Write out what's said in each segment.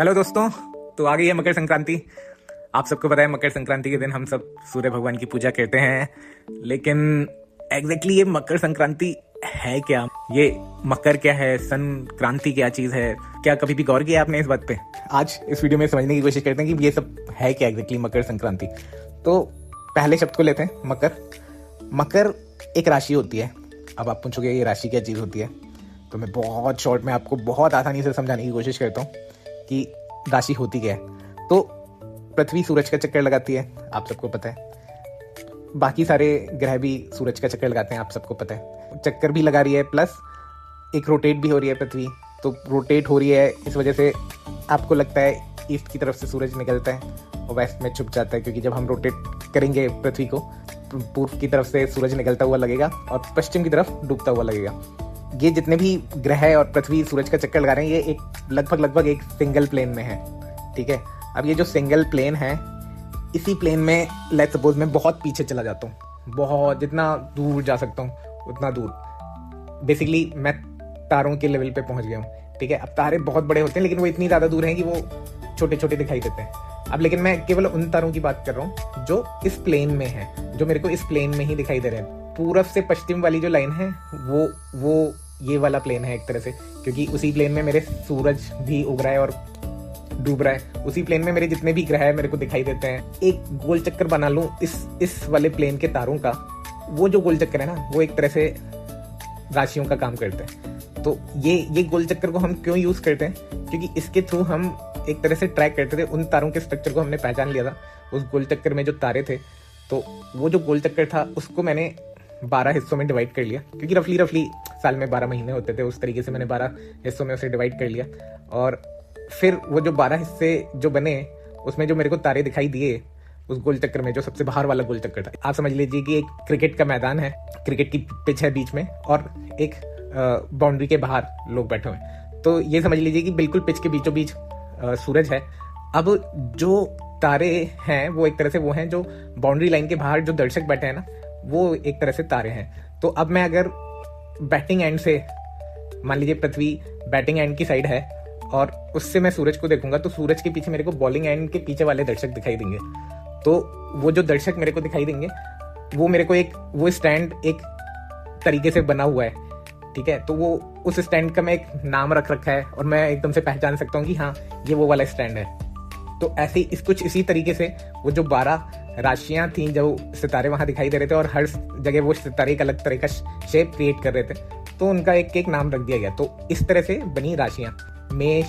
Hello दोस्तों। तो आ गई है मकर संक्रांति। आप सबको पता है मकर संक्रांति के दिन हम सब सूर्य भगवान की पूजा करते हैं, लेकिन एग्जैक्टली ये मकर संक्रांति है क्या? ये मकर क्या है? संक्रांति क्या चीज है? क्या कभी भी गौर किया आपने इस बात पे? आज इस वीडियो में समझने की कोशिश करते हैं कि ये सब है क्या एग्जैक्टली मकर संक्रांति। तो पहले शब्द को लेते हैं, मकर। मकर एक राशि होती है। अब आप पूछोगे ये राशि क्या चीज होती है, तो मैं बहुत शॉर्ट में आपको बहुत आसानी से समझाने की कोशिश करता हूँ कि राशि होती क्या है। तो पृथ्वी सूरज का चक्कर लगाती है, आप सबको पता है। बाकी सारे ग्रह भी सूरज का चक्कर लगाते हैं, आप सबको पता है। चक्कर भी लगा रही है, प्लस एक रोटेट भी हो रही है पृथ्वी। तो रोटेट हो रही है, इस वजह से आपको लगता है ईस्ट की तरफ से सूरज निकलता है और वेस्ट में छुप जाता है, क्योंकि जब हम रोटेट करेंगे पृथ्वी को, पूर्व की तरफ से सूरज निकलता हुआ लगेगा और पश्चिम की तरफ डूबता हुआ लगेगा। ये जितने भी ग्रह और पृथ्वी सूरज का चक्कर लगा रहे हैं, ये एक लगभग एक सिंगल प्लेन में है, ठीक है। अब ये जो सिंगल प्लेन है, इसी प्लेन में लेट्स सपोज मैं बहुत पीछे चला जाता हूँ, बहुत जितना दूर जा सकता हूँ उतना दूर। बेसिकली मैं तारों के लेवल पे पहुंच गया हूँ, ठीक है। अब तारे बहुत बड़े होते हैं, लेकिन वो इतनी ज़्यादा दूर हैं कि वो छोटे छोटे दिखाई देते हैं। अब लेकिन मैं केवल उन तारों की बात कर रहा हूँ जो इस प्लेन में है, जो मेरे को इस प्लेन में ही दिखाई दे रहे हैं। पूरब से पश्चिम वाली जो लाइन है वो ये वाला प्लेन है एक तरह से, क्योंकि उसी प्लेन में मेरे सूरज भी उग रहा है और डूब रहा है। उसी प्लेन में मेरे जितने भी ग्रह मेरे को दिखाई देते हैं। एक गोल चक्कर बना लूं इस वाले प्लेन के तारों का, वो जो गोल चक्कर है ना, वो एक तरह से राशियों का काम करते हैं। तो ये गोल चक्कर को हम क्यों यूज करते हैं? क्योंकि इसके थ्रू हम एक तरह से ट्रैक करते थे, उन तारों के स्ट्रक्चर को हमने पहचान लिया था। उस गोल चक्कर में जो तारे थे, तो वो जो गोल चक्कर था उसको मैंने 12 हिस्सों में डिवाइड कर लिया, क्योंकि रफली साल में 12 महीने होते थे। उस तरीके से मैंने 12 हिस्सों में उसे डिवाइड कर लिया, और फिर वो जो 12 हिस्से जो बने, उसमें जो मेरे को तारे दिखाई दिए उस गोल चक्कर में, जो सबसे बाहर वाला गोल चक्कर था, आप समझ लीजिए कि एक क्रिकेट का मैदान है, क्रिकेट की पिच है बीच में, और एक बाउंड्री के बाहर लोग बैठे हुए हैं। तो ये समझ लीजिए कि बिल्कुल पिच के बीचों बीच सूरज है। अब जो तारे हैं वो एक तरह से वो हैं जो बाउंड्री लाइन के बाहर जो दर्शक बैठे हैं ना, वो एक तरह से तारे हैं। तो अब मैं अगर बैटिंग एंड से, मान लीजिए पृथ्वी बैटिंग एंड की साइड है और उससे मैं सूरज को देखूंगा, तो सूरज के पीछे मेरे को बॉलिंग एंड के पीछे वाले दर्शक दिखाई देंगे। तो वो जो दर्शक मेरे को दिखाई देंगे, वो मेरे को वो स्टैंड एक तरीके से बना हुआ है, ठीक है। तो वो उस स्टैंड का मैं एक नाम रख रखा है और मैं एकदम से पहचान सकता हूँ कि हाँ, ये वो वाला स्टैंड है। तो ऐसे कुछ इसी तरीके से वो जो 12 राशियां थी, जो सितारे वहां दिखाई दे रहे थे, और हर जगह वो सितारे एक अलग तरह का शेप क्रिएट कर रहे थे, तो उनका एक नाम रख दिया गया। तो इस तरह से बनी राशियां। मेष,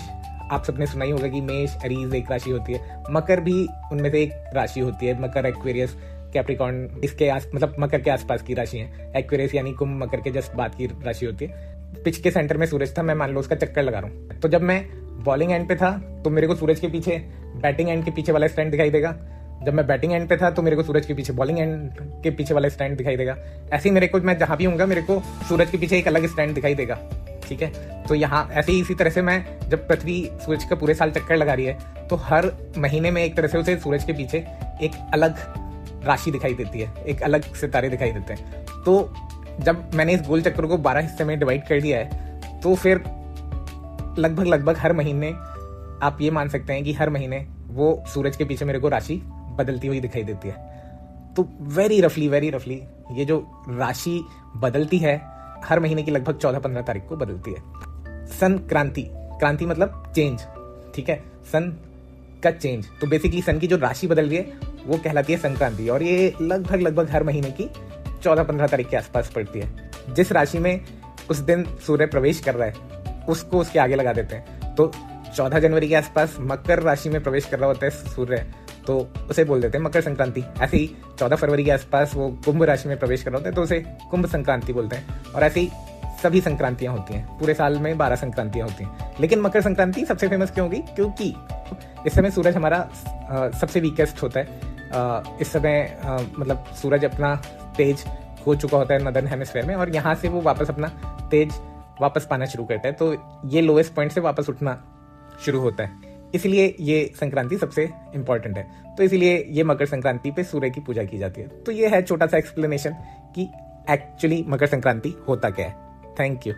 आप सबने सुना ही होगा कि मेष, अरीज एक राशि होती है। मकर भी उनमें से एक राशि होती है। मकर, एक्वेरियस, कैप्रिकॉर्न, इसके मतलब मकर के आसपास की राशि है। एक्वेरियस यानी कुंभ, मकर के जस्ट बाद की राशि होती है। पिच के सेंटर में सूरज था, मैं मान लो उसका चक्कर लगा रहा हूँ। तो जब मैं बॉलिंग एंड पे था, तो मेरे को सूरज के पीछे बैटिंग एंड के पीछे वाला स्टैंड दिखाई देगा। जब मैं बैटिंग एंड पे था, तो मेरे को सूरज के पीछे बॉलिंग एंड के पीछे वाला स्टैंड दिखाई देगा। ऐसे ही मेरे को, मैं जहां भी हूँ, मेरे को सूरज के पीछे एक अलग स्टैंड दिखाई देगा, ठीक है। तो यहाँ ऐसे ही इसी तरह से मैं, जब पृथ्वी सूरज का पूरे साल चक्कर लगा रही है, तो हर महीने में एक तरह से उसे सूरज के पीछे एक अलग राशि दिखाई देती है, एक अलग सितारे दिखाई देते हैं। तो जब मैंने इस गोल चक्कर को 12 हिस्से में डिवाइड कर दिया है, तो फिर लगभग हर महीने आप ये मान सकते हैं कि हर महीने वो सूरज के पीछे मेरे को राशि बदलती हुई दिखाई देती है। तो वेरी रफली ये जो राशि बदलती है, हर महीने की लगभग 14-15 तारीख को बदलती है। संक्रांति, क्रांति मतलब चेंज, ठीक है, सन का चेंज। तो बेसिकली सन की जो राशि बदल रही है वो कहलाती है संक्रांति, और ये लगभग हर महीने की 14-15 तारीख के आसपास पड़ती है। जिस राशि में उस दिन सूर्य प्रवेश कर रहा है, उसको उसके आगे लगा देते हैं। तो 14 जनवरी के आसपास मकर राशि में प्रवेश कर रहा होता है सूर्य, तो उसे बोल देते हैं मकर संक्रांति। ऐसे ही 14 फरवरी के आसपास वो कुंभ राशि में प्रवेश कर रहा होता है, तो उसे कुंभ संक्रांति बोलते हैं। और ऐसे ही सभी संक्रांतियां होती हैं। पूरे साल में 12 संक्रांतियां होती हैं, लेकिन मकर संक्रांति सबसे फेमस क्यों होगी? क्योंकि इस समय सूरज हमारा सबसे वीकेस्ट होता है। इस समय मतलब सूरज अपना तेज हो चुका होता है नदर्न हेमिस्फीयर में, और यहाँ से वो वापस अपना तेज वापस पाना शुरू करता है। तो ये लोएस्ट पॉइंट से वापस उठना शुरू होता है, इसलिए ये संक्रांति सबसे इंपॉर्टेंट है। तो इसलिए ये मकर संक्रांति पे सूर्य की पूजा की जाती है। तो ये है छोटा सा एक्सप्लेनेशन कि एक्चुअली मकर संक्रांति होता क्या है। Thank you.